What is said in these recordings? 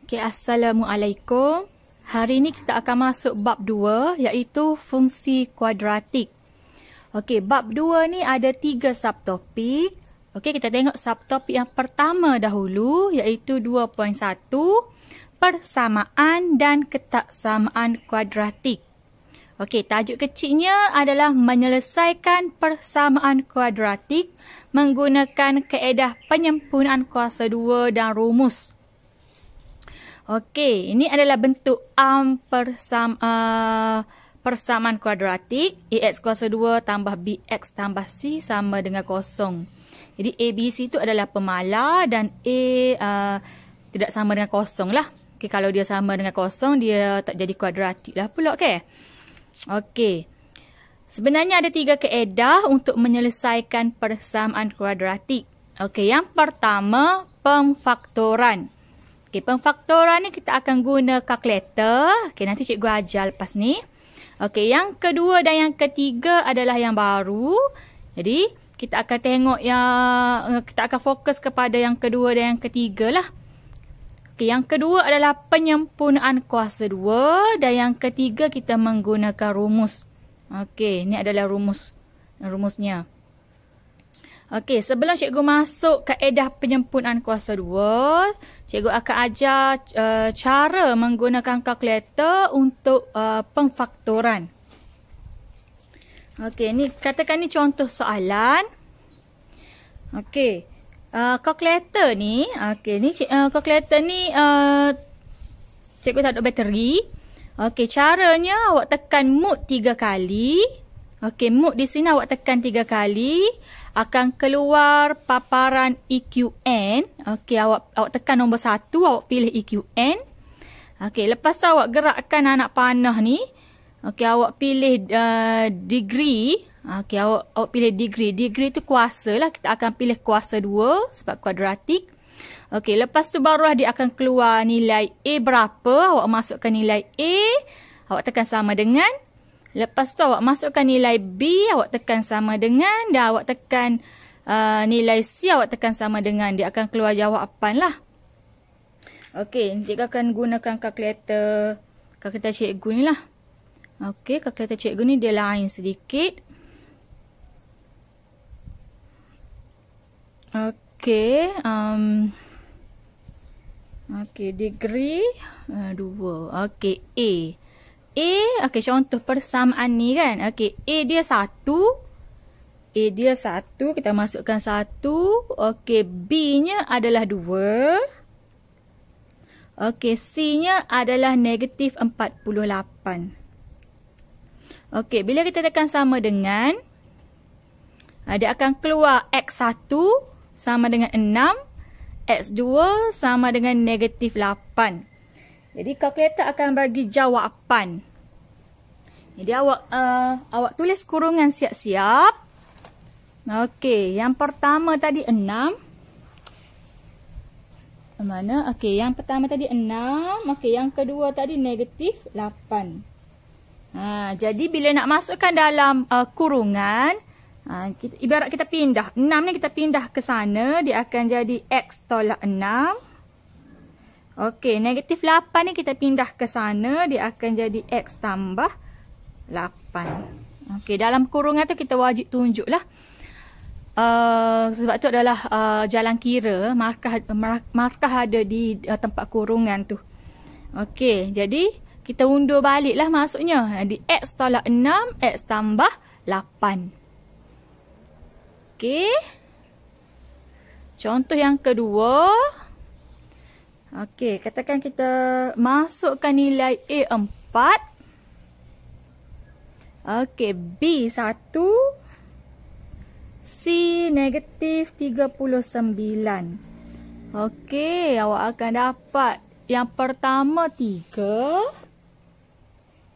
Okay, Assalamualaikum. Hari ini kita akan masuk bab 2 iaitu fungsi kuadratik. Okey, bab 2 ni ada 3 subtopik. Okey, kita tengok subtopik yang pertama dahulu iaitu 2.1 persamaan dan ketaksamaan kuadratik. Okey, tajuk kecilnya adalah menyelesaikan persamaan kuadratik menggunakan kaedah penyempurnaan kuasa 2 dan rumus. Okey, ini adalah bentuk persamaan kuadratik. Ax kuasa 2 tambah bx tambah c sama dengan kosong. Jadi a, b, c itu adalah pemalar dan a tidak sama dengan kosong lah. Okey, kalau dia sama dengan kosong, dia tak jadi kuadratik lah pula, okey. Okey. Sebenarnya ada 3 kaedah untuk menyelesaikan persamaan kuadratik. Okey, yang pertama pemfaktoran. Okey, pemfaktoran ni kita akan guna kalkulator. Okey, nanti cikgu ajar lepas ni. Okey, yang kedua dan yang ketiga adalah yang baru. Jadi, kita akan tengok kita akan fokus kepada yang kedua dan yang ketiga lah. Okey, yang kedua adalah penyempurnaan kuasa 2 dan yang ketiga kita menggunakan rumus. Okey, ini adalah rumusnya. Okey, sebelum cikgu masuk kaedah penyempurnaan kuasa 2, cikgu akan ajar cara menggunakan kalkulator untuk pemfaktoran. Okey, ni katakan ni contoh soalan. Okey, kalkulator ni, kalkulator ni cikgu tak ada bateri. Okey, caranya awak tekan mode 3 kali. Okey, mode di sini awak tekan 3 kali. Akan keluar paparan EQN. Okey, awak tekan nombor 1, awak pilih EQN. Okey, lepas tu awak gerakkan anak panah ni. Okey, awak pilih degree. Okey, awak pilih degree. Degree tu kuasa lah. Kita akan pilih kuasa 2 sebab kuadratik. Okey, lepas tu barulah dia akan keluar nilai A berapa. Awak masukkan nilai A. Awak tekan sama dengan. Lepas tu awak masukkan nilai B, awak tekan sama dengan. Dan awak tekan nilai C, awak tekan sama dengan. Dia akan keluar jawapan lah. Okey, cikgu akan gunakan kalkulator cikgu ni lah. Okey, kalkulator cikgu ni dia lain sedikit. Okey, okey, degree 2. Okey, A. Okey, contoh persamaan ni kan. Okey, A dia 1. Kita masukkan 1. Okey, B-nya adalah 2. Okey, C-nya adalah negatif 48. Okey, bila kita tekan sama dengan, dia akan keluar X1 sama dengan 6. X2 sama dengan negatif 8. Jadi, kalkulator akan bagi jawapan. Jadi, awak tulis kurungan siap-siap. Okey, yang pertama tadi 6. Mana? Okey, yang pertama tadi 6. Okey, yang kedua tadi negatif 8. Jadi, bila nak masukkan dalam kurungan, ibarat kita pindah. 6 ni kita pindah ke sana. Dia akan jadi X tolak 6. Okey, negatif 8 ni kita pindah ke sana. Dia akan jadi X tambah 8. Okey, dalam kurungan tu kita wajib tunjuk lah. Sebab tu adalah jalan kira. Markah ada di tempat kurungan tu. Okey, jadi kita undur balik lah maksudnya. Jadi X tolak 6, X tambah 8. Okey. Contoh yang kedua. Okey, katakan kita masukkan nilai A 4. Okey, B 1. C negatif 39. Okey, awak akan dapat yang pertama 3.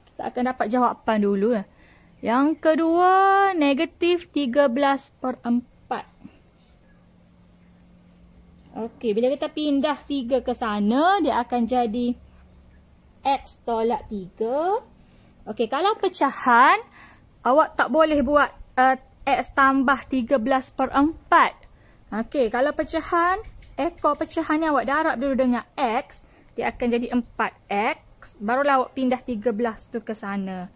Kita akan dapat jawapan dulu. Yang kedua negatif 13/4. Okey, bila kita pindah 3 ke sana, dia akan jadi X tolak 3. Okey, kalau pecahan, awak tak boleh buat X tambah 13/4. Okey, kalau pecahan, ekor pecahan ni awak darab dulu dengan X. dia akan jadi 4x. Barulah awak pindah 13 tu ke sana.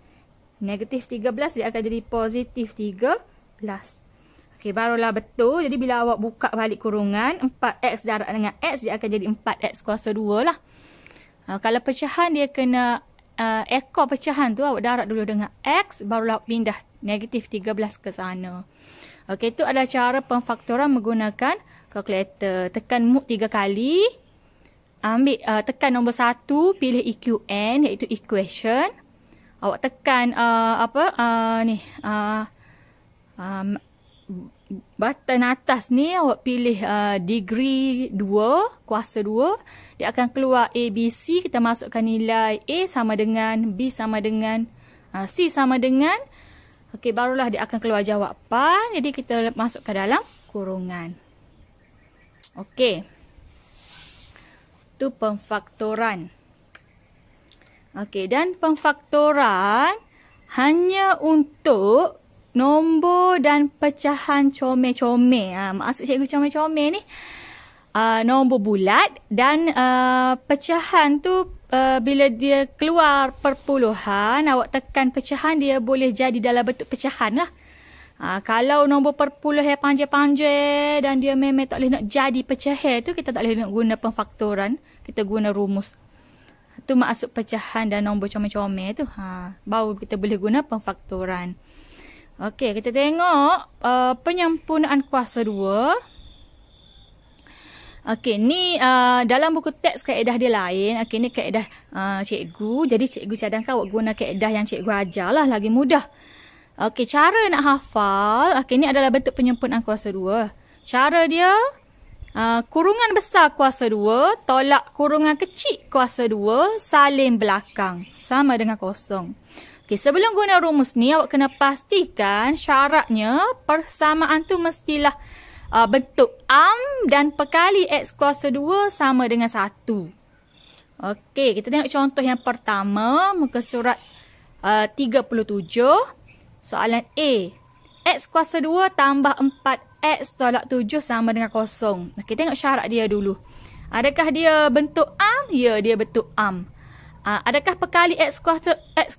Negatif 13 dia akan jadi positif 13. Okey, barulah betul. Jadi bila awak buka balik kurungan, 4x darab dengan x, dia akan jadi 4x kuasa 2 lah. Kalau pecahan dia kena ekor pecahan tu, awak darab dulu dengan x, barulah pindah negatif 13 ke sana. Okey, itu adalah cara pemfaktoran menggunakan kalkulator. Tekan mode 3 kali. Ambil tekan nombor 1, pilih EQN iaitu equation. Awak tekan button atas ni awak pilih degree 2, kuasa 2. Dia akan keluar ABC, kita masukkan nilai A sama dengan B sama dengan C sama dengan. Okey, barulah dia akan keluar jawapan. Jadi kita masuk ke dalam kurungan. Okey. Itu pemfaktoran. Okey, dan pemfaktoran hanya untuk nombor dan pecahan comel-comel. Maksud cikgu comel-comel ni nombor bulat dan pecahan tu bila dia keluar perpuluhan, awak tekan pecahan, dia boleh jadi dalam bentuk pecahan lah. Kalau nombor perpuluhan yang panjang-panjang dan dia memang tak boleh nak jadi pecahan tu, kita tak boleh nak guna pemfaktoran, kita guna rumus. Tu maksud pecahan dan nombor comel-comel tu. Baru kita boleh guna pemfaktoran. Okey, kita tengok penyempurnaan kuasa 2. Okey, ni dalam buku teks kaedah dia lain. Okey, ni kaedah cikgu. Jadi cikgu cadangkan awak guna kaedah yang cikgu ajar lah, lagi mudah. Okey, cara nak hafal. Okey, ni adalah bentuk penyempurnaan kuasa 2. Cara dia, kurungan besar kuasa 2 tolak kurungan kecil kuasa 2 salin belakang. Sama dengan kosong. Okey, sebelum guna rumus ni, awak kena pastikan syaratnya persamaan tu mestilah bentuk dan perkali x kuasa 2 sama dengan 1. Okey, kita tengok contoh yang pertama, muka surat 37. Soalan A. X kuasa 2 tambah 4x tolak 7 sama dengan kosong. Okey, tengok syarat dia dulu. Adakah dia bentuk Ya, dia bentuk adakah perkali x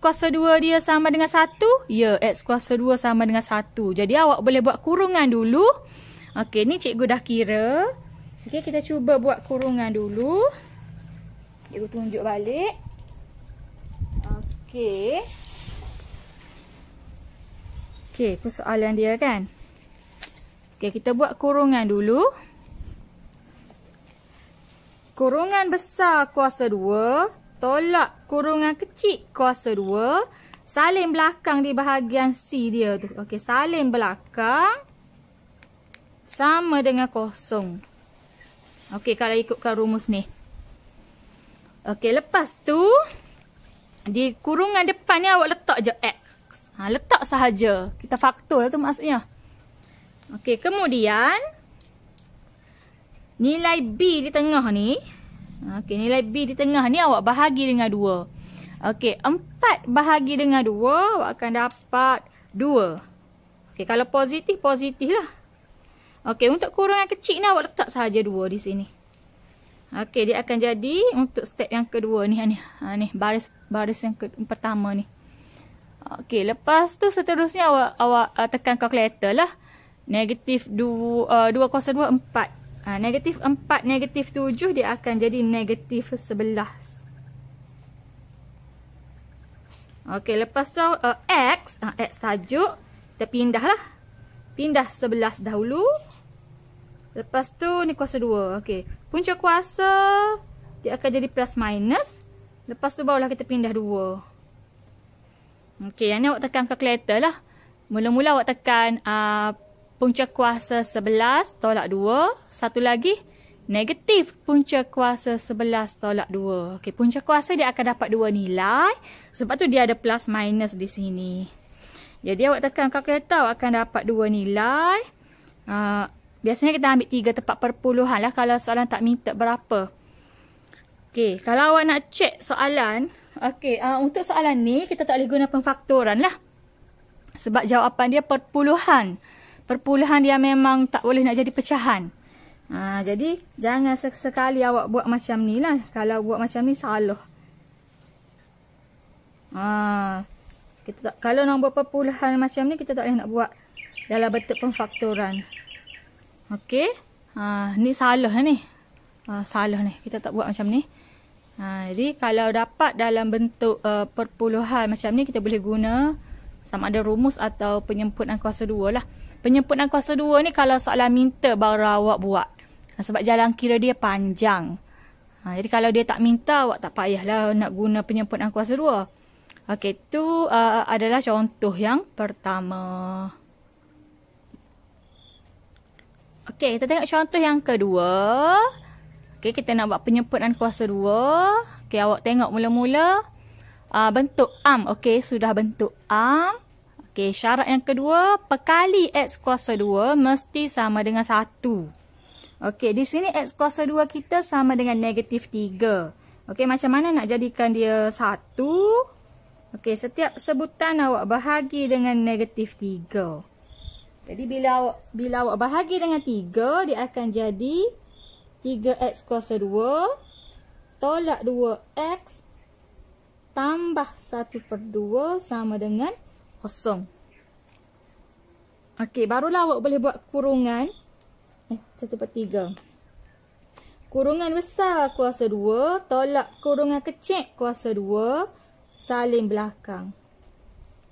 kuasa 2 dia sama dengan 1? Ya, x kuasa 2 sama dengan 1. Jadi awak boleh buat kurungan dulu. Okey, ni cikgu dah kira. Okey, kita cuba buat kurungan dulu. Cikgu tunjuk balik. Okey. Okey, itu soalan dia kan. Okey, kita buat kurungan dulu. Kurungan besar kuasa 2 tolak kurungan kecil kuasa 2 salin belakang di bahagian C dia tu. Okey, salin belakang sama dengan kosong. Okey, kalau ikutkan rumus ni. Okey, lepas tu di kurungan depan ni awak letak je X. Letak sahaja. Kita faktor lah tu maksudnya. Okey, kemudian nilai B di tengah ni. Okey, nilai B di tengah ni awak bahagi dengan 2. Okey, 4 bahagi dengan 2, awak akan dapat 2. Okey, kalau positif, positif lah. Okey, untuk kurungan kecil ni awak letak sahaja 2 di sini. Okey, dia akan jadi untuk step yang kedua ni. Ni baris yang pertama ni. Okey, lepas tu seterusnya awak tekan kalkulator lah. Negatif 2 kuasa 2, 4. Negatif 4, negatif 7 dia akan jadi negatif 11. Okey, lepas tu X tajuk. Kita pindah lah. Pindah 11 dahulu. Lepas tu ni kuasa 2. Okey, punca kuasa dia akan jadi plus minus. Lepas tu barulah kita pindah 2. Okey, yang ni awak tekan kalkulator lah. Mula-mula awak tekan punca kuasa 11 tolak 2. Satu lagi, negatif punca kuasa 11 tolak 2. Okey, punca kuasa dia akan dapat 2 nilai. Sebab tu dia ada plus minus di sini. Jadi awak tekan kalkulator, awak akan dapat 2 nilai. Biasanya kita ambil 3 tepat perpuluhan lah kalau soalan tak minta berapa. Okey, kalau awak nak cek soalan, okey, untuk soalan ni kita tak boleh guna pemfaktoran lah. Sebab jawapan dia perpuluhan. Perpuluhan dia memang tak boleh nak jadi pecahan. Jadi jangan sekali awak buat macam ni lah. Kalau buat macam ni salah. Kalau nombor perpuluhan macam ni, kita tak boleh nak buat dalam bentuk pemfaktoran. Okey. Ni salah ni. Salah ni. Kita tak buat macam ni. Jadi kalau dapat dalam bentuk perpuluhan macam ni, kita boleh guna sama ada rumus atau penyempurnaan kuasa 2 lah. Penyempurnaan kuasa 2 ni kalau soalan minta baru awak buat. Sebab jalan kira dia panjang. Jadi kalau dia tak minta, awak tak payahlah nak guna penyempurnaan kuasa 2. Okey, itu adalah contoh yang pertama. Okey, kita tengok contoh yang kedua. Okey, kita nak buat penyempurnaan kuasa 2. Okey, awak tengok mula-mula. Bentuk am. Okey, sudah bentuk am. Okey, syarat yang kedua, perkali X kuasa 2 mesti sama dengan 1. Okey, di sini X kuasa 2 kita sama dengan negatif 3. Okey, macam mana nak jadikan dia 1? Okey, setiap sebutan awak bahagi dengan negatif 3. Jadi, bila awak bahagi dengan 3, dia akan jadi 3X kuasa 2 tolak 2X tambah 1/2 sama dengan 0. Okey, barulah awak boleh buat kurungan. 1/3. Kurungan besar kuasa 2 tolak kurungan kecil kuasa 2 salin belakang.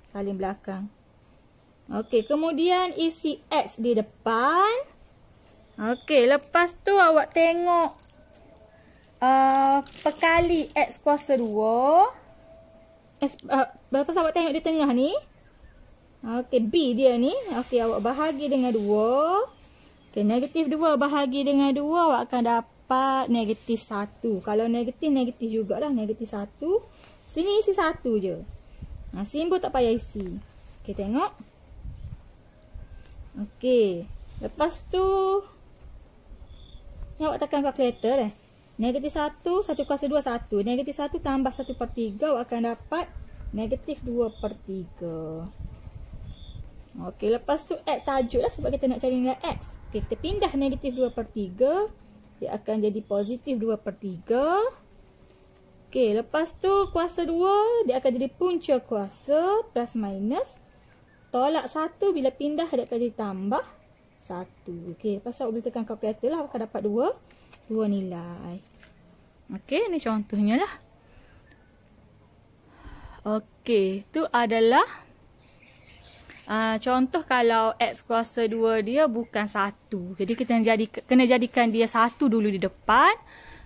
Salin belakang. Okey, kemudian isi X di depan. Okey, lepas tu awak tengok perkali X kuasa 2. Lepas awak tengok di tengah ni. Okey, B dia ni. Okey, awak bahagi dengan 2. Okey, negatif 2 bahagi dengan 2, awak akan dapat negatif 1. Kalau negatif, negatif jugalah. Negatif 1. Sini isi 1 je. Simbol tak payah isi. Okey, tengok. Okey. Lepas tu, awak tekan kalkulator dah. Negatif 1, 1 kuasa 2, 1. Negatif 1 tambah 1/3, awak akan dapat negatif 2/3. Okey, lepas tu X tajuk lah sebab kita nak cari nilai X. Okey, kita pindah negatif 2/3. Dia akan jadi positif 2/3. Okey, lepas tu kuasa 2, dia akan jadi punca kuasa plus minus. Tolak 1 bila pindah dia akan jadi tambah 1. Okey, lepas tu awak boleh tekan kalkulator lah, awak akan dapat 2 nilai. Okey, ni contohnya lah. Okey, tu adalah contoh kalau X kuasa 2 dia bukan 1. Jadi kita kena jadikan dia 1 dulu di depan.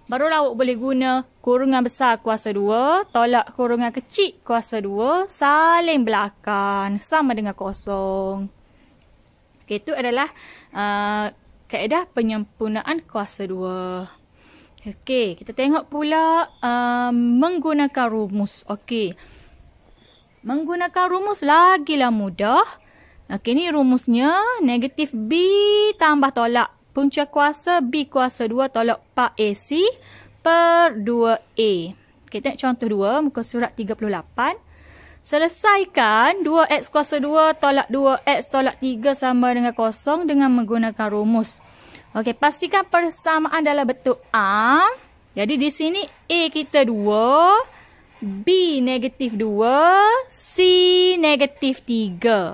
Barulah awak boleh guna kurungan besar kuasa 2 tolak kurungan kecil kuasa 2 salin belakang sama dengan 0. Okey, itu adalah kaedah penyempurnaan kuasa 2. Okey, kita tengok pula menggunakan rumus. Okey. Menggunakan rumus lagilah mudah. Okey, ni rumusnya negatif B tambah tolak punca kuasa B kuasa 2 tolak 4AC per 2A. Okey, tengok contoh 2, muka surat 38. Selesaikan 2X kuasa 2 tolak 2X tolak 3 sama dengan 0 dengan menggunakan rumus. Okey, pastikan persamaan dalam bentuk A. Jadi di sini A kita 2. B negatif 2, C negatif 3.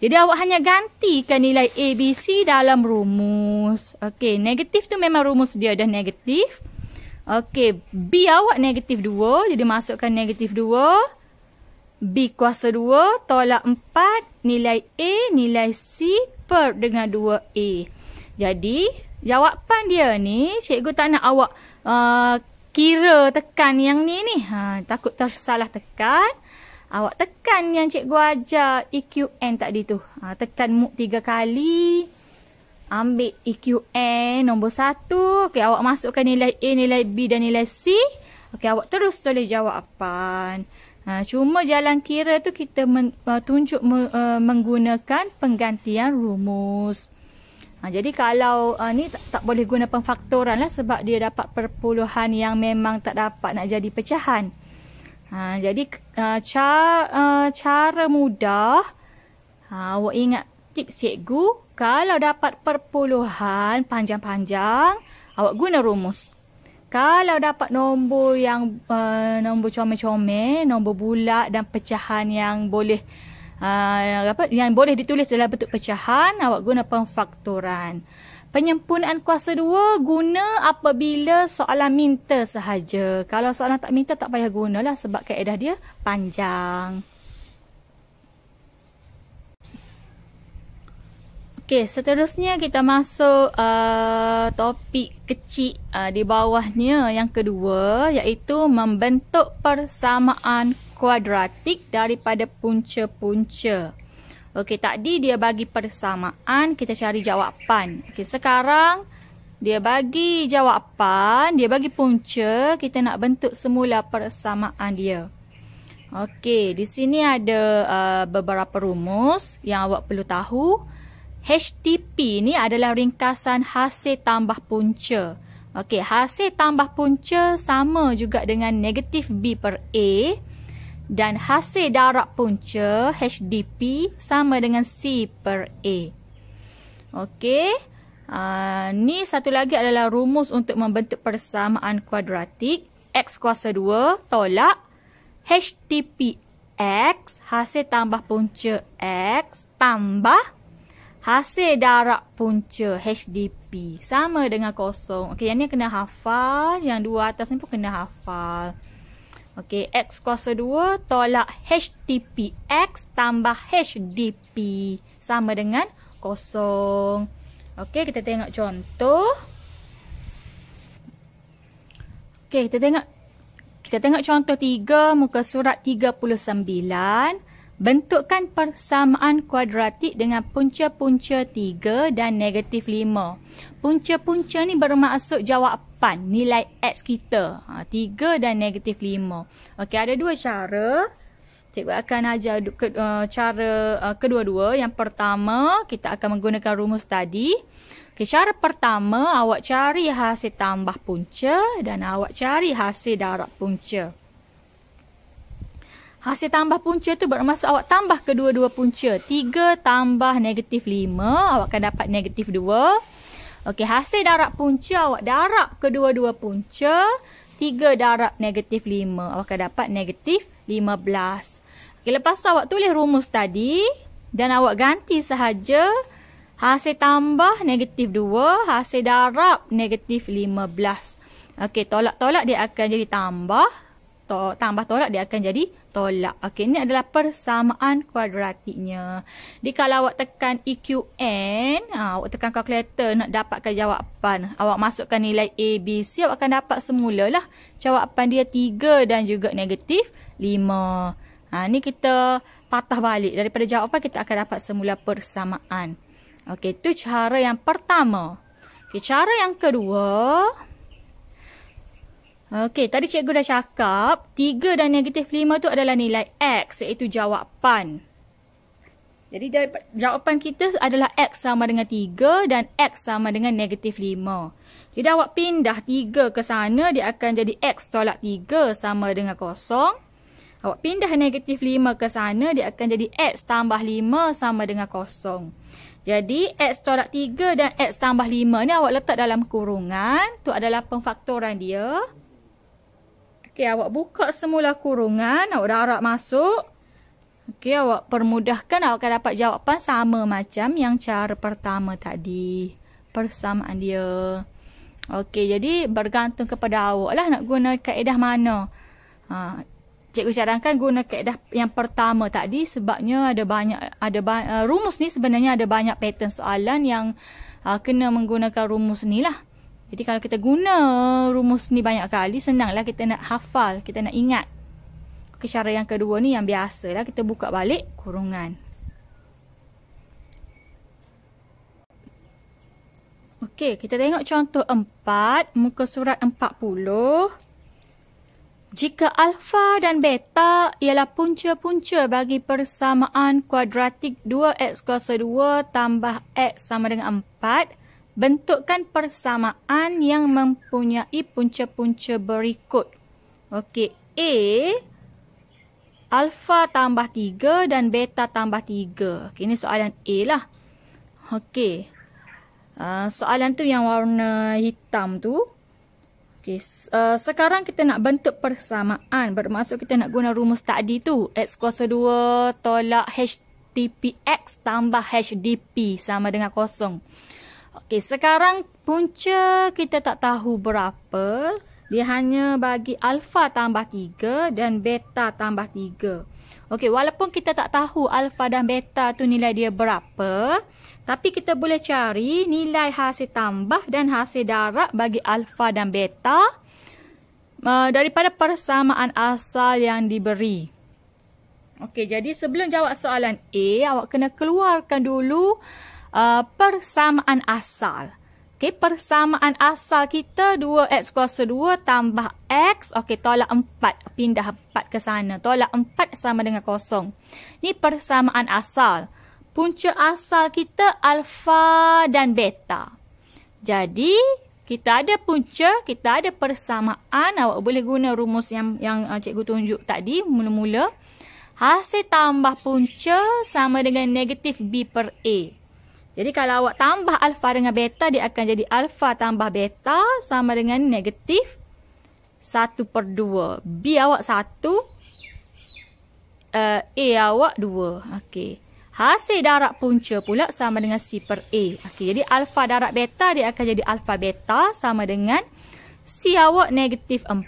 Jadi awak hanya gantikan nilai A, B, C dalam rumus. Okey, negatif tu memang rumus dia dah negatif. Okey, B awak negatif 2, jadi masukkan negatif 2. B kuasa 2 tolak 4, nilai A, nilai C per dengan 2A. Jadi, jawapan dia ni, cikgu tak nak awak kira tekan yang ni. Takut tersalah tekan. Awak tekan yang cikgu ajar EQN tadi tu. Tekan muk 3 kali. Ambil EQN nombor 1. Okey, awak masukkan nilai A, nilai B dan nilai C. Okey, awak terus tulis jawapan. Cuma jalan kira tu kita tunjuk menggunakan penggantian rumus. Jadi kalau ni tak boleh guna pemfaktoran lah sebab dia dapat perpuluhan yang memang tak dapat nak jadi pecahan. Jadi cara mudah, awak ingat tips cikgu, Kalau dapat perpuluhan panjang-panjang, awak guna rumus. Kalau dapat nombor yang nombor comel-comel, nombor bulat dan pecahan yang boleh yang boleh ditulis dalam bentuk pecahan, awak guna pemfaktoran. Penyempurnaan kuasa 2 guna apabila soalan minta sahaja. Kalau soalan tak minta tak payah gunalah sebab kaedah dia panjang. Okey, seterusnya kita masuk topik kecil di bawahnya yang kedua, iaitu membentuk persamaan kuadratik daripada punca-punca. Okey, tadi dia bagi persamaan, kita cari jawapan. Okey, sekarang dia bagi jawapan, dia bagi punca, kita nak bentuk semula persamaan dia. Okey, di sini ada beberapa rumus yang awak perlu tahu. HTP ni adalah ringkasan hasil tambah punca. Okey, hasil tambah punca sama juga dengan negatif B per A. Dan hasil darab punca HDP sama dengan C per A. Okey, ni satu lagi adalah rumus untuk membentuk persamaan kuadratik. X kuasa 2 tolak HTP X, hasil tambah punca X tambah hasil darab punca HDP sama dengan kosong. Okey, yang ni kena hafal. Yang dua atas ni pun kena hafal. Okey, X kuasa 2 tolak HTP X tambah HDP sama dengan kosong. Okey, kita tengok contoh. Okey, kita tengok contoh 3 muka surat 39. Bentukkan persamaan kuadratik dengan punca-punca 3 dan negatif 5. Punca-punca ni bermaksud jawapan nilai X kita. 3 dan negatif 5. Okey, ada dua cara. Cikgu akan ajar cara kedua-dua. Yang pertama, kita akan menggunakan rumus tadi. Okay, cara pertama, awak cari hasil tambah punca dan awak cari hasil darab punca. Hasil tambah punca tu bermaksud awak tambah kedua-dua punca. 3 tambah negatif 5, awak akan dapat negatif 2. Okey, hasil darab punca, awak darab kedua-dua punca. 3 darab negatif 5, awak akan dapat negatif 15. Okey, lepas tu awak tulis rumus tadi dan awak ganti sahaja hasil tambah negatif 2, hasil darab negatif 15. Okey, tolak-tolak dia akan jadi tambah. Tambah tolak dia akan jadi tolak. Okey, ini adalah persamaan kuadratiknya. Jadi kalau awak tekan EQN, awak tekan kalkulator nak dapatkan jawapan. Awak masukkan nilai A, B, C, awak akan dapat semulalah jawapan dia 3 dan juga negatif 5. Ni kita patah balik. Daripada jawapan kita akan dapat semula persamaan. Okey, itu cara yang pertama. Okey, cara yang kedua. Okey, tadi cikgu dah cakap 3 dan negatif 5 tu adalah nilai X, iaitu jawapan. Jadi jawapan kita adalah X sama dengan 3 dan X sama dengan negatif 5. Jadi awak pindah 3 ke sana, dia akan jadi X tolak 3 sama dengan kosong. Awak pindah negatif 5 ke sana, dia akan jadi X tambah 5 sama dengan kosong. Jadi X tolak 3 dan X tambah 5 ni awak letak dalam kurungan. Tu adalah pemfaktoran dia. Okey, awak buka semula kurungan, awak darab masuk. Okey, awak permudahkan, awak akan dapat jawapan sama macam yang cara pertama tadi. Persamaan dia. Okey, jadi bergantung kepada awak lah nak guna kaedah mana. Cikgu cadangkan guna kaedah yang pertama tadi sebabnya rumus ni sebenarnya ada banyak pattern soalan yang kena menggunakan rumus ni lah. Jadi kalau kita guna rumus ni banyak kali, senanglah kita nak hafal, kita nak ingat. Okey, cara yang kedua ni yang biasalah, kita buka balik kurungan. Okey, kita tengok contoh 4, muka surat 40. Jika alfa dan beta ialah punca-punca bagi persamaan kuadratik 2x kuasa 2 tambah x sama dengan 4, bentukkan persamaan yang mempunyai punca-punca berikut. Okey, A, alfa tambah 3 dan beta tambah 3. Okey, ini soalan A lah. Okey. Soalan tu yang warna hitam tu. Okey, sekarang kita nak bentuk persamaan. Bermaksud kita nak guna rumus tadi tu. X kuasa 2 tolak HTPX tambah HDP sama dengan kosong. Okey, sekarang punca kita tak tahu berapa. Dia hanya bagi alfa tambah 3 dan beta tambah 3. Okey, walaupun kita tak tahu alfa dan beta tu nilai dia berapa, tapi kita boleh cari nilai hasil tambah dan hasil darab bagi alfa dan beta daripada persamaan asal yang diberi. Okey, jadi sebelum jawab soalan A, awak kena keluarkan dulu persamaan asal. Okey, persamaan asal kita 2x kuasa 2 tambah x. Okey, tolak 4. Pindah 4 ke sana. Tolak 4 sama dengan kosong. Ni persamaan asal. Punca asal kita alfa dan beta. Jadi, kita ada punca, kita ada persamaan. Awak boleh guna rumus yang cikgu tunjuk tadi mula-mula. Hasil tambah punca sama dengan negatif B per A. Jadi kalau awak tambah alfa dengan beta, dia akan jadi alfa tambah beta sama dengan negatif 1/2. B awak 1, A awak 2. Okey. Hasil darab punca pula sama dengan C per A. Okey, jadi alfa darab beta dia akan jadi alfa beta sama dengan C awak negatif 4,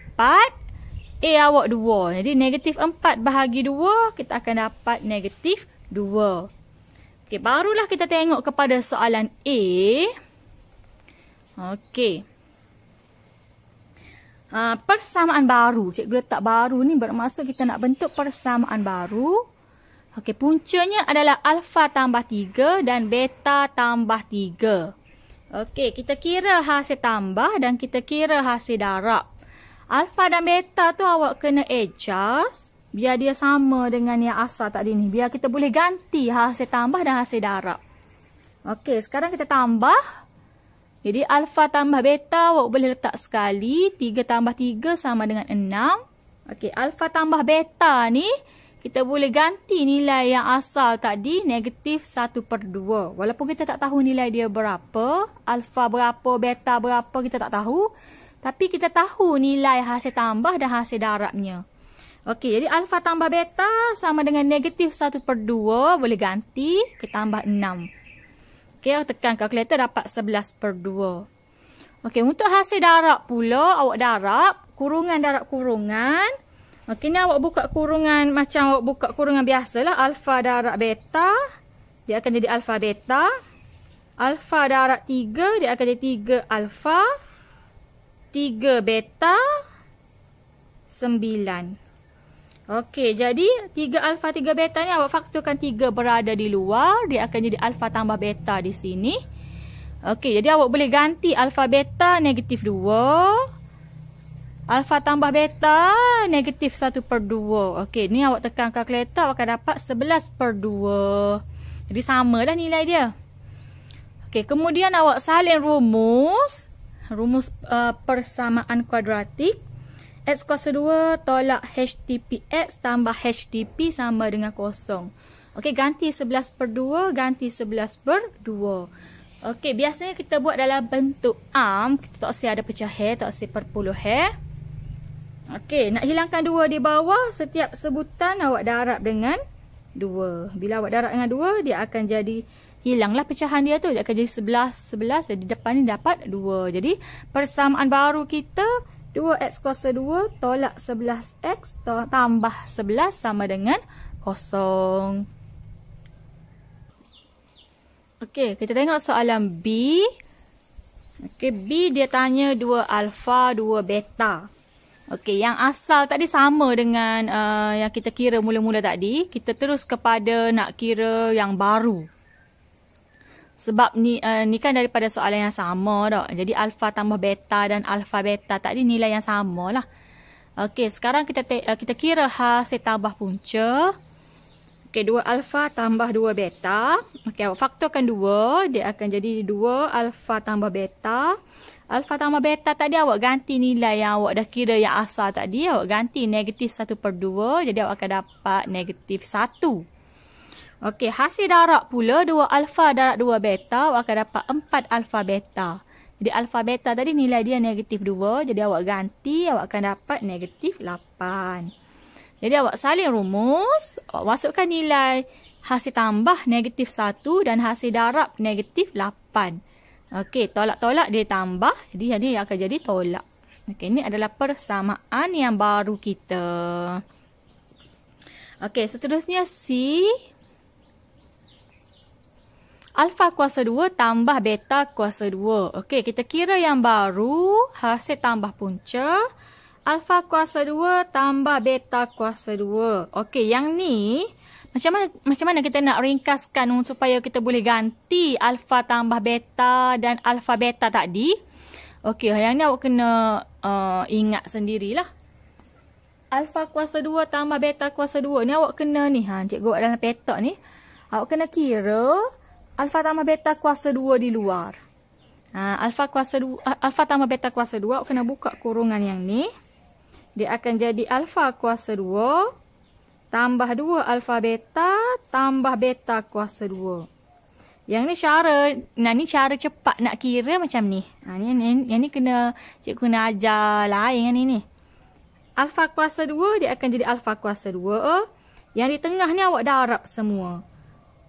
A awak 2. Jadi negatif 4 bahagi 2, kita akan dapat negatif 2. Okey, barulah kita tengok kepada soalan A. Okey. Persamaan baru. Cikgu letak baru ni bermaksud kita nak bentuk persamaan baru. Okey, puncanya adalah alfa tambah 3 dan beta tambah 3. Okey, kita kira hasil tambah dan kita kira hasil darab. Alfa dan beta tu awak kena adjust. Biar dia sama dengan yang asal tadi ni. Biar kita boleh ganti hasil tambah dan hasil darab. Okey, sekarang kita tambah. Jadi, alfa tambah beta awak boleh letak sekali. 3 tambah 3 sama dengan 6. Okey, alfa tambah beta ni, kita boleh ganti nilai yang asal tadi, negatif 1/2. Walaupun kita tak tahu nilai dia berapa. Alfa berapa, beta berapa, kita tak tahu. Tapi kita tahu nilai hasil tambah dan hasil darabnya. Okey, jadi alfa tambah beta sama dengan negatif 1/2. Boleh ganti. Kita tambah 6. Okey, tekan kalkulator dapat 11/2. Okey, untuk hasil darab pula, awak darab. Kurungan darab kurungan. Okey, ni awak buka kurungan macam awak buka kurungan biasalah. Alfa darab beta. Dia akan jadi alfa beta. Alfa darab 3. Dia akan jadi 3 alfa. 3 beta. 9. Okey, jadi 3 alfa 3 beta ni awak faktorkan 3 berada di luar. Dia akan jadi alfa tambah beta di sini. Okey, jadi awak boleh ganti alfa beta negatif 2. Alfa tambah beta negatif 1/2. Okey, ni awak tekan kalkulator awak akan dapat 11/2. Jadi sama dah nilai dia. Okey, kemudian awak salin rumus. Rumus persamaan kuadratik. X kuasa 2 tolak HTPX tambah HDP sama dengan kosong. Okey, ganti 11/2, ganti 11/2. Okey, biasanya kita buat dalam bentuk kita tak usah ada pecahan, tak usah perpuluhan. Okey, nak hilangkan 2 di bawah, setiap sebutan awak darab dengan 2. Bila awak darab dengan 2, dia akan jadi, hilanglah pecahan dia tu. Dia akan jadi 11. Di depan ni dapat 2. Jadi, persamaan baru kita, 2x kuasa 2 tolak 11x tambah 11 sama dengan 0. Okey, kita tengok soalan B. Okey, B dia tanya 2 alfa, 2 beta. Okey, yang asal tadi sama dengan yang kita kira mula-mula tadi. Kita terus kepada nak kira yang baru. Sebab ni kan daripada soalan yang sama dah. Jadi alfa tambah beta dan alfa beta tadi nilai yang sama lah. Okey, sekarang kita kira hasil tambah punca. Okey, 2 alfa tambah 2 beta. Okey, awak faktorkan 2. Dia akan jadi 2 alfa tambah beta. Alfa tambah beta tadi awak ganti nilai yang awak dah kira yang asal tadi. Awak ganti negatif 1/2. Jadi awak akan dapat negatif 1. Okey, hasil darab pula 2 alfa darab 2 beta, awak akan dapat 4 alfa beta. Jadi alfa beta tadi nilai dia negatif 2. Jadi awak ganti, awak akan dapat negatif 8. Jadi awak salin rumus, awak masukkan nilai hasil tambah negatif 1 dan hasil darab negatif 8. Okey, tolak-tolak dia tambah, jadi akan jadi tolak. Okey, ini adalah persamaan yang baru kita. Okey, seterusnya C. Alfa kuasa 2 tambah beta kuasa 2. Okey, kita kira yang baru, hasil tambah punca. Alfa kuasa 2 tambah beta kuasa 2. Okey, yang ni, macam mana kita nak ringkaskan supaya kita boleh ganti alfa tambah beta dan alfa beta tadi? Okey, yang ni awak kena ingat sendirilah. Alfa kuasa 2 tambah beta kuasa 2 ni awak kena ni, cikgu buat dalam petak ni. Awak kena kira alfa tambah beta kuasa 2 di luar. Alfa tambah beta kuasa 2, awak kena buka kurungan yang ni. Dia akan jadi alfa kuasa 2 tambah 2 alfa beta tambah beta kuasa 2. Yang ni cara cepat nak kira macam ni. Yang ni cikgu kena ajar lain yang ni. Alfa kuasa 2 dia akan jadi alfa kuasa 2. Yang di tengah ni awak darab semua.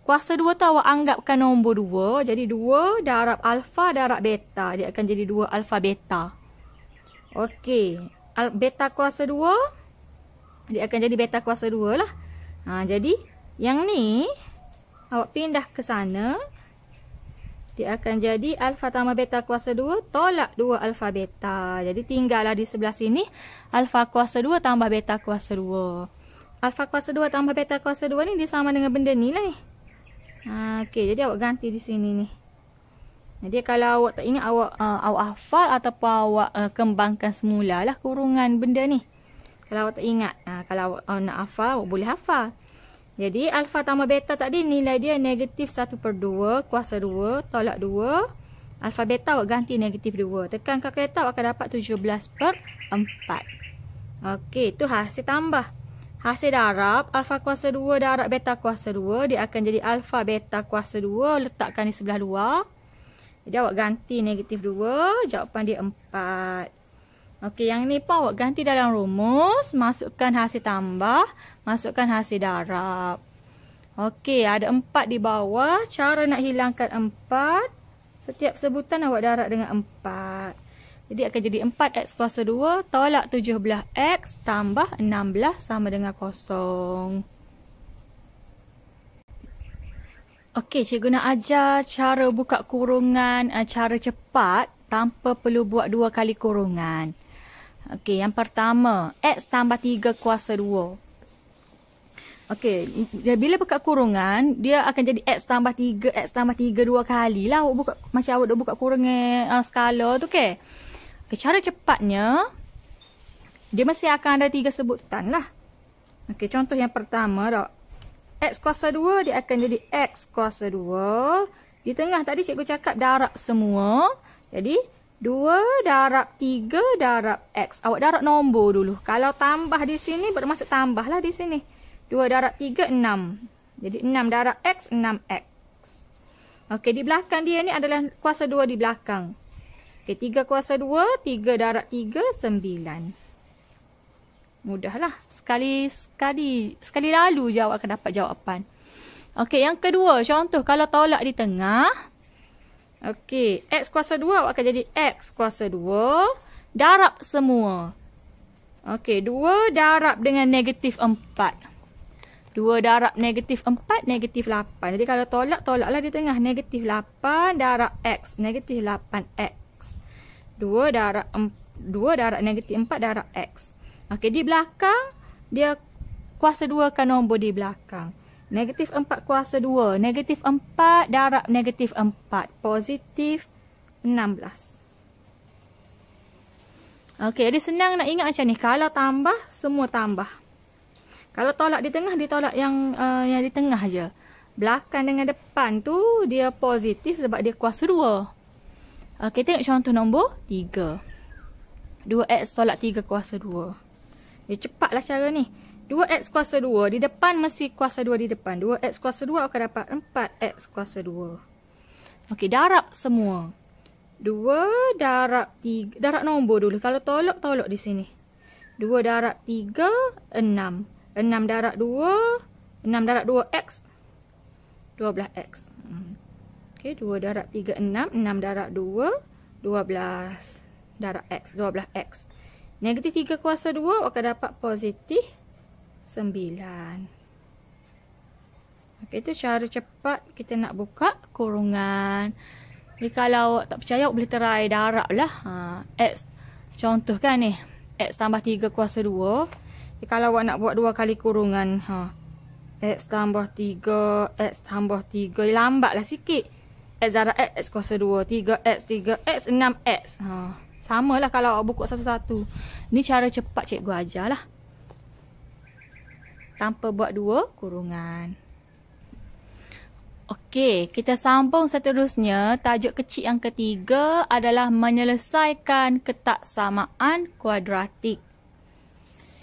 Kuasa 2 tu awak anggapkan nombor 2. Jadi 2 darab alfa darab beta. Dia akan jadi 2 alfa beta. Okey. Beta kuasa 2. Dia akan jadi beta kuasa 2 lah. Jadi yang ni awak pindah ke sana. Dia akan jadi alfa tambah beta kuasa 2 tolak 2 alfa beta. Jadi tinggallah di sebelah sini alfa kuasa 2 tambah beta kuasa 2. Alfa kuasa 2 tambah beta kuasa 2 ni dia sama dengan benda ni lah ni. Okey, jadi awak ganti di sini ni. Jadi kalau awak tak ingat, awak hafal ataupun awak kembangkan semula lah kurungan benda ni. Kalau awak tak ingat, kalau awak nak hafal, awak boleh hafal. Jadi alfa tambah beta tadi nilai dia negatif 1/2 kuasa 2 tolak 2. Alfa beta awak ganti negatif 2. Tekan kalkulator awak akan dapat 17/4. Okey, itu hasil tambah. Hasil darab, alfa kuasa 2 darab beta kuasa 2. Dia akan jadi alfa beta kuasa 2. Letakkan di sebelah luar. Jadi awak ganti negatif 2. Jawapan dia 4. Okey, yang ni pun awak ganti dalam rumus. Masukkan hasil tambah. Masukkan hasil darab. Okey, ada 4 di bawah. Cara nak hilangkan 4. Setiap sebutan awak darab dengan 4. Jadi akan jadi 4x kuasa 2 tolak 17x tambah 16 sama dengan 0. Okey, cikgu nak ajar cara buka kurungan cara cepat tanpa perlu buat 2 kali kurungan. Okey, yang pertama, x tambah 3 kuasa 2. Okey, bila buka kurungan, dia akan jadi x tambah 3 2 kali lah. Awak buka, macam awak dah buka kurungan skala tu ke? Okay, cara cepatnya, dia mesti akan ada 3 sebutan lah. Okey, contoh yang pertama dah. X kuasa 2 dia akan jadi x kuasa 2. Di tengah tadi cikgu cakap darab semua. Jadi 2 darab 3 darab x. Awak darab nombor dulu. Kalau tambah di sini bermaksud tambah lah di sini. 2 darab 3 6. Jadi 6 darab x 6x. Okey, di belakang dia ni adalah kuasa 2 di belakang. Okey, 3 kuasa 2, 3 darab 3, 9. Mudahlah. Sekali lalu je awak akan dapat jawapan. Okey, yang kedua, contoh kalau tolak di tengah. Okey, x kuasa 2 awak akan jadi x kuasa 2. Darab semua. Okey, 2 darab dengan negatif 4. 2 darab negatif 4, negatif 8. Jadi kalau tolaklah di tengah. Negatif 8 darab x, negatif 8x. 2 darab negatif 4 darab x. Okey, di belakang dia kuasa 2 kan nombor di belakang. Negatif 4 kuasa 2. Negatif 4 darab negatif 4. Positif 16. Okey, jadi senang nak ingat macam ni. Kalau tambah, semua tambah. Kalau tolak di tengah, ditolak yang di tengah je. Belakang dengan depan tu dia positif sebab dia kuasa 2. Okey, tengok contoh nombor 3. 2x tolak 3 kuasa 2. Dia cepatlah cara ni. 2x kuasa 2. Di depan mesti kuasa 2 di depan. 2x kuasa 2 akan dapat 4x kuasa 2. Okey, darab semua. 2 darab 3. Darab nombor dulu. Kalau tolak di sini. 2 darab 3, 6. 6 darab 2. 6 darab 2x. 12x. Okey, 2 darab 3, 6. 6 darab 2, 12. Darab x, 12x. Negatif 3 kuasa 2 akan dapat positif 9. Okey, itu cara cepat kita nak buka kurungan. Jadi kalau tak percaya boleh try darab lah. X. Contoh kan ni. X tambah 3 kuasa 2. Jadi kalau awak nak buat 2 kali kurungan. X tambah 3. X tambah 3. Lambatlah sikit. X darab x kuasa 2. 3x, 3x, 6x. Sama lah kalau awak buka satu-satu. Ni cara cepat cikgu ajar lah. Tanpa buat 2 kurungan. Okey, kita sambung seterusnya. Tajuk kecil yang ketiga adalah menyelesaikan ketaksamaan kuadratik.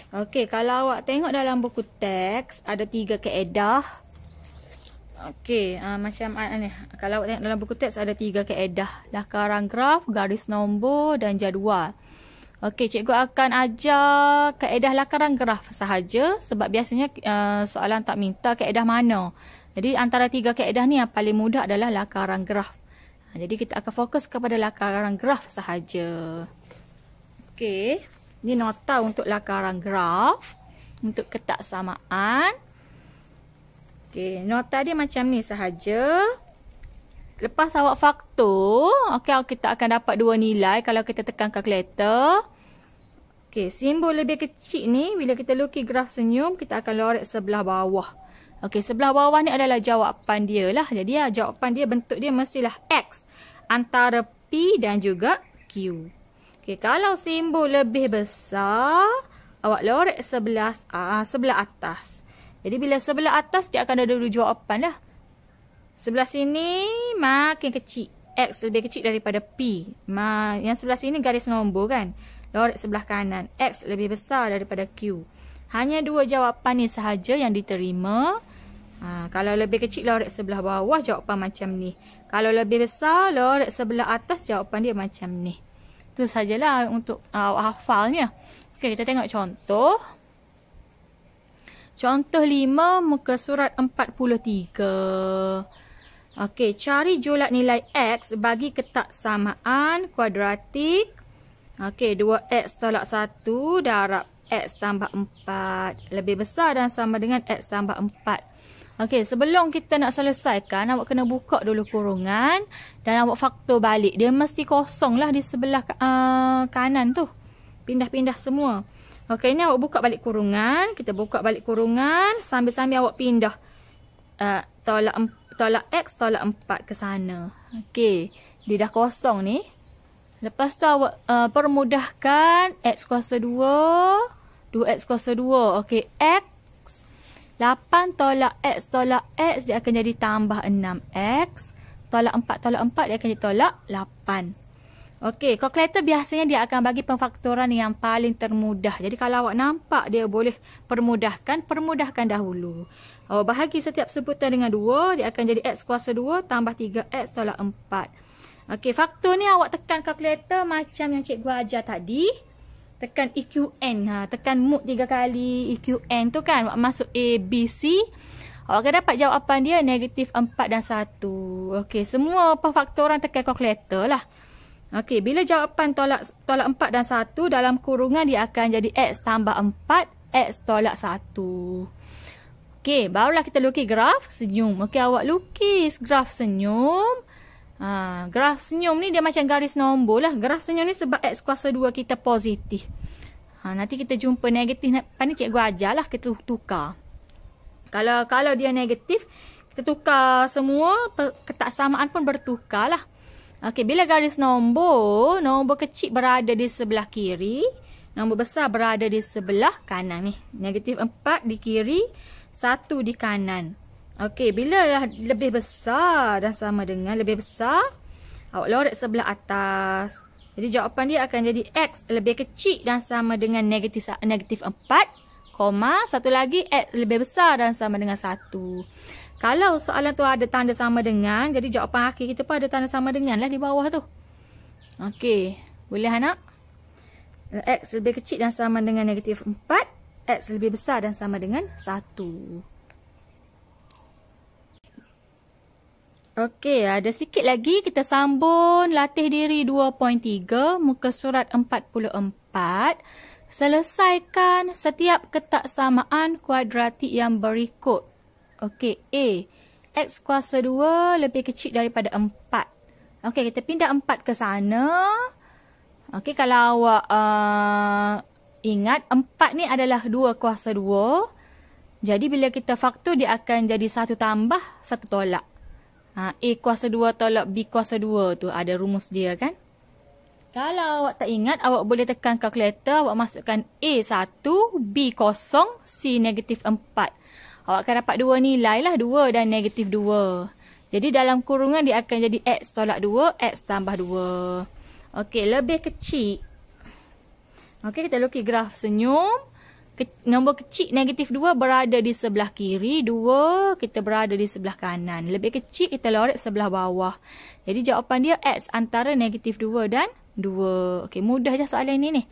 Okey, kalau awak tengok dalam buku teks, ada 3 kaedah. Okey, macam ni. Kalau awak tengok dalam buku teks, ada 3 kaedah. Lakaran graf, garis nombor dan jadual. Okey, cikgu akan ajar kaedah lakaran graf sahaja. Sebab biasanya soalan tak minta kaedah mana. Jadi antara 3 kaedah ni yang paling mudah adalah lakaran graf. Jadi kita akan fokus kepada lakaran graf sahaja. Okey, ni nota untuk lakaran graf. Untuk ketaksamaan. Okey, nota dia macam ni sahaja. Lepas awak faktor, okey, kita akan dapat 2 nilai kalau kita tekan kalkulator. Okey, simbol lebih kecil ni bila kita lukis graf senyum, kita akan lorek sebelah bawah. Okey, sebelah bawah ni adalah jawapan dia lah. Jadi jawapan dia, bentuk dia mestilah X antara P dan juga Q. Okey, kalau simbol lebih besar, awak lorek sebelah atas. Jadi bila sebelah atas, dia akan ada 2 jawapan lah. Sebelah sini makin kecil. X lebih kecil daripada P. Yang sebelah sini garis nombor kan. Lorek sebelah kanan. X lebih besar daripada Q. Hanya 2 jawapan ni sahaja yang diterima. Kalau lebih kecil, lorek sebelah bawah, jawapan macam ni. Kalau lebih besar, lorek sebelah atas, jawapan dia macam ni. Itu sajalah untuk hafalnya. Okey, kita tengok contoh. Contoh 5 muka surat 43. Okey, cari jumlah nilai X bagi ketaksamaan kuadratik. Okey, 2X tolak 1 darab X tambah 4. Lebih besar dan sama dengan X tambah 4. Okey, sebelum kita nak selesaikan, awak kena buka dulu kurungan. Dan awak faktor balik. Dia mesti kosong lah di sebelah kanan tu. Pindah-pindah semua. Okey, ni awak buka balik kurungan. Kita buka balik kurungan. Sambil-sambil awak pindah. Tolak X, tolak 4 ke sana. Okey, dia dah kosong ni. Lepas tu awak permudahkan X kuasa 2. 2X kuasa 2. Okey, X. 8 tolak X tolak X, dia akan jadi tambah 6X. Tolak 4 tolak 4, dia akan jadi tolak 8. Okey, kalkulator biasanya dia akan bagi pemfaktoran yang paling termudah. Jadi kalau awak nampak dia boleh permudahkan dahulu. Awak bahagi setiap sebutan dengan 2, dia akan jadi X kuasa 2 tambah 3X tolak 4. Okey, faktor ni awak tekan kalkulator macam yang cikgu ajar tadi. Tekan EQN. Tekan mode 3 kali EQN tu kan. Awak masuk A, B, C. Awak akan dapat jawapan dia negatif 4 dan 1. Okey, semua pemfaktoran tekan kalkulator lah. Okey, bila jawapan tolak 4 dan 1 dalam kurungan, dia akan jadi X tambah 4, X tolak 1. Okey, barulah kita lukis graf senyum. Okey, awak lukis graf senyum. Graf senyum ni dia macam garis nombor lah. Graf senyum ni sebab X kuasa 2 kita positif. Nanti kita jumpa negatif. Ni cikgu ajar lah, kita tukar. Kalau dia negatif, kita tukar semua. Ketaksamaan pun bertukar lah. Okey, bila garis nombor kecil berada di sebelah kiri, nombor besar berada di sebelah kanan ni. Negatif 4 di kiri, 1 di kanan. Okey, bila lebih besar dan sama dengan lebih besar, awak lorek sebelah atas. Jadi jawapan dia akan jadi X lebih kecil dan sama dengan negatif 4 koma, satu lagi X lebih besar dan sama dengan 1. Kalau soalan tu ada tanda sama dengan, jadi jawapan akhir kita pun ada tanda sama dengan lah di bawah tu. Okey, boleh anak? X lebih kecil dan sama dengan negatif 4, X lebih besar dan sama dengan 1. Okey, ada sikit lagi kita sambung latih diri 2.3 muka surat 44. Selesaikan setiap ketaksamaan kuadratik yang berikut. Okey, A. X kuasa 2 lebih kecil daripada 4. Okey, kita pindah 4 ke sana. Okey, kalau awak ingat 4 ni adalah 2 kuasa 2. Jadi bila kita faktor dia akan jadi 1 tambah 1 tolak. A kuasa 2 tolak B kuasa 2 tu ada rumus dia kan. Kalau awak tak ingat, awak boleh tekan kalkulator, awak masukkan A1, B kosong, C negatif 4. Awak akan dapat dua nilai lah, 2 dan negatif 2. Jadi dalam kurungan dia akan jadi X tolak 2, X tambah 2. Okey, lebih kecil. Okey, kita lukis graf senyum. Nombor kecil negatif 2 berada di sebelah kiri, 2 kita berada di sebelah kanan. Lebih kecil kita lorek sebelah bawah. Jadi jawapan dia X antara negatif 2 dan 2. Okey, mudah je soalan ini ni.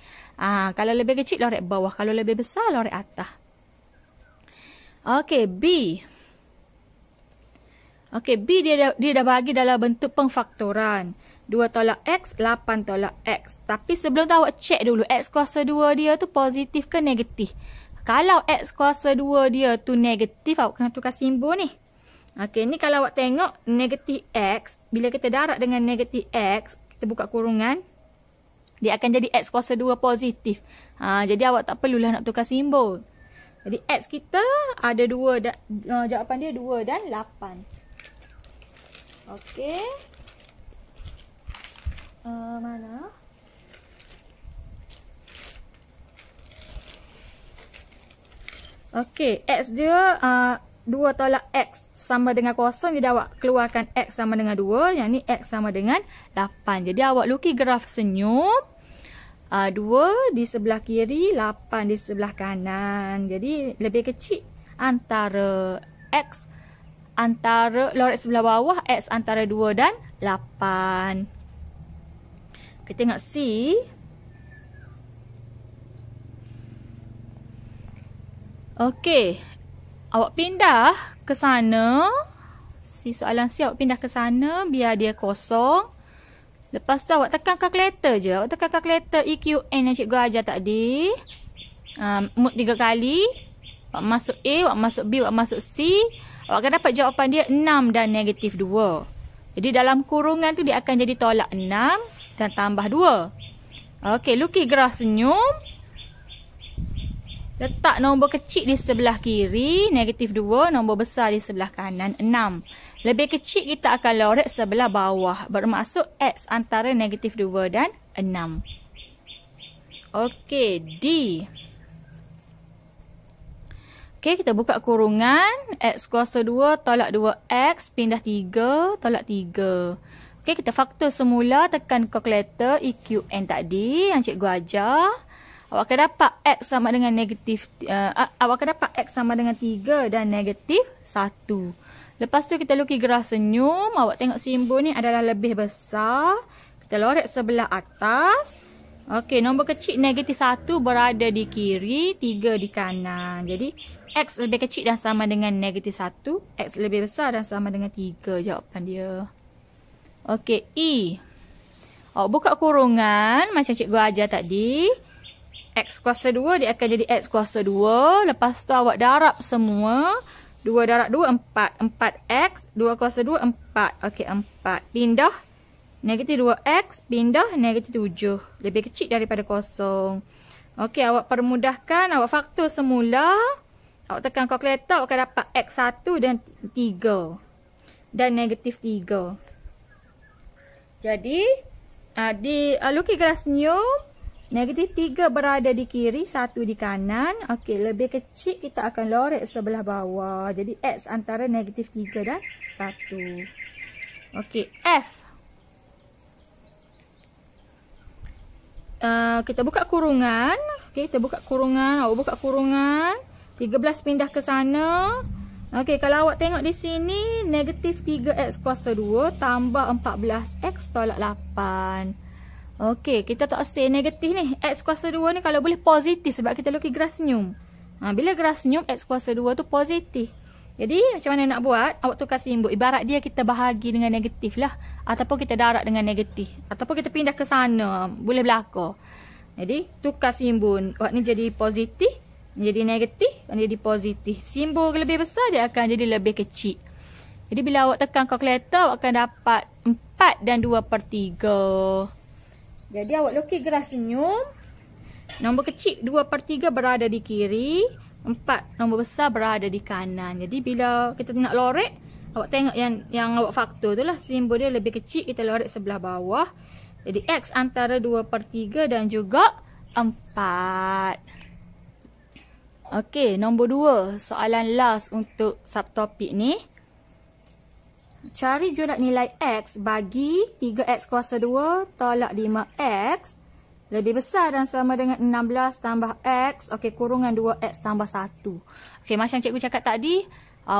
Kalau lebih kecil lorek bawah, kalau lebih besar lorek atas. Okey, B. Okey, B dia dah bagi dalam bentuk pengfaktoran. 2 tolak X, 8 tolak X. Tapi sebelum tu awak cek dulu X kuasa 2 dia tu positif ke negatif. Kalau X kuasa 2 dia tu negatif, awak kena tukar simbol ni. Okey, ni kalau awak tengok negatif X, bila kita darab dengan negatif X, kita buka kurungan, dia akan jadi X kuasa 2 positif. Jadi awak tak perlulah nak tukar simbol. Jadi X kita ada 2, jawapan dia 2 dan 8. Okey. Mana? Okey, X dia 2 tolak X sama dengan kosong. Jadi awak keluarkan X sama dengan 2. Yang ni X sama dengan 8. Jadi awak lukis graf senyum. 2 di sebelah kiri, 8 di sebelah kanan. Jadi lebih kecil antara X antara lorek sebelah bawah, X antara 2 dan 8. Kita tengok C. Okey. Awak pindah ke sana. Soalan C awak pindah ke sana biar dia kosong. Lepas tu awak tekan kalkulator je. Awak tekan kalkulator EQN yang cikgu ajar tadi. Mut 3 kali. Awak masuk A, awak masuk B, awak masuk C. Awak akan dapat jawapan dia 6 dan negatif 2. Jadi dalam kurungan tu dia akan jadi tolak 6 dan tambah 2. Okey, lukis graf senyum. Letak nombor kecil di sebelah kiri, negatif 2. Nombor besar di sebelah kanan, 6. Lebih kecil kita akan lorek sebelah bawah. Bermaksud X antara negatif 2 dan 6. Okey, D. Okey, kita buka kurungan. X kuasa 2 tolak 2X, pindah 3, tolak 3. Okey, kita faktor semula, tekan kalkulator EQN tadi yang cikgu ajar. Awak akan dapat X sama dengan negatif, awak akan dapat X sama dengan 3 dan negatif 1. Lepas tu kita lukis graf senyum. Awak tengok simbol ni adalah lebih besar. Kita lorek sebelah atas. Okey, nombor kecil negatif 1 berada di kiri, 3 di kanan. Jadi X lebih kecil dan sama dengan negatif 1. X lebih besar dan sama dengan 3 jawapan dia. Okey, E. Awak buka kurungan macam cikgu ajar tadi. X kuasa 2 dia akan jadi X kuasa 2. Lepas tu awak darab semua. 2 darab 2, 4. 4X. 2 kuasa 2, 4. Okey, 4. Pindah. Negatif 2X. Pindah. Negatif 7. Lebih kecil daripada kosong. Okey, awak permudahkan. Awak faktor semula. Awak tekan kalkulator. Awak akan dapat X1 dan 3. Dan negatif 3. Jadi, di lukis graf senyum. Negatif 3 berada di kiri, 1 di kanan. Okey, lebih kecil kita akan lorek sebelah bawah. Jadi X antara negatif 3 dan 1. Okey, F. Kita buka kurungan. Okey, kita buka kurungan. Awak buka kurungan. 13 pindah ke sana. Okey, kalau awak tengok di sini, negatif 3x kuasa 2 tambah 14x tolak 8. Okey, kita tak say negatif ni. X kuasa 2 ni kalau boleh positif sebab kita lukis grasnyum. Bila grasnyum, x kuasa 2 tu positif. Jadi, macam mana nak buat? Awak tukar simbol. Ibarat dia kita bahagi dengan negatif lah. Ataupun kita darab dengan negatif. Ataupun kita pindah ke sana. Boleh berlaku. Jadi, tukar simbol. Awak ni jadi positif. Jadi negatif. Jadi positif. Simbol lebih besar, dia akan jadi lebih kecil. Jadi, bila awak tekan kalkulator, awak akan dapat 4 dan 2/3. Jadi, awak lukis grasnyum. Nombor kecil 2/3 berada di kiri. 4 nombor besar berada di kanan. Jadi bila kita nak lorek, awak tengok yang awak faktor tu lah. Simbol dia lebih kecil, kita lorek sebelah bawah. Jadi X antara 2/3 dan juga 4. Okey, nombor 2. Soalan last untuk subtopik ni. Cari jumlah nilai X bagi 3x kuasa 2 tolak 5x lebih besar dan sama dengan 16 tambah X. Okey, kurungan 2X tambah 1. Okey, macam cikgu cakap tadi.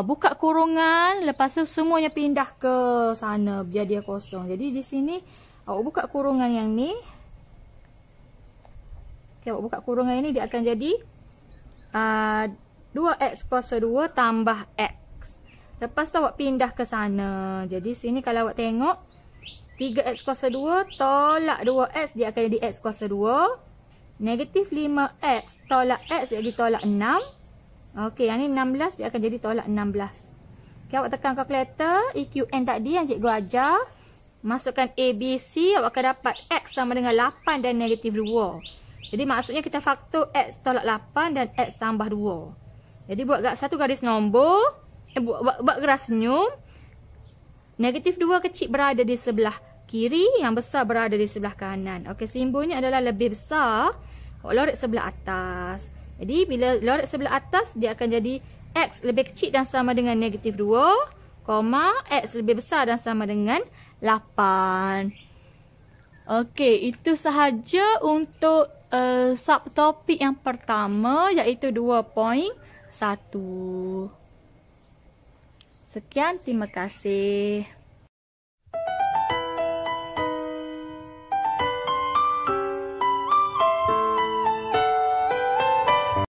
Buka kurungan. Lepas tu semuanya pindah ke sana. Biar dia kosong. Jadi di sini, awak buka kurungan yang ni. Okey, awak buka kurungan ini. Dia akan jadi 2X kuasa 2 tambah X. Lepas tu awak pindah ke sana. Jadi sini kalau awak tengok. 3x kuasa 2 tolak 2x dia akan jadi x kuasa 2. Negatif 5x tolak x jadi tolak 6. Okey, yang ni 16 dia akan jadi tolak 16. Okey, awak tekan kalkulator. EQN tadi yang cikgu ajar. Masukkan A, B, C. Awak akan dapat x sama dengan 8 dan negatif 2. Jadi maksudnya kita faktor x tolak 8 dan x tambah 2. Jadi buat satu garis nombor. Buat grasnyum. Negatif 2 kecil berada di sebelah kiri, yang besar berada di sebelah kanan. Okey, simbolnya adalah lebih besar. Awak lorek sebelah atas. Jadi, bila lorek sebelah atas, dia akan jadi X lebih kecil dan sama dengan negatif 2, X lebih besar dan sama dengan 8. Okey, itu sahaja untuk subtopik yang pertama, iaitu 2.1. Sekian, terima kasih.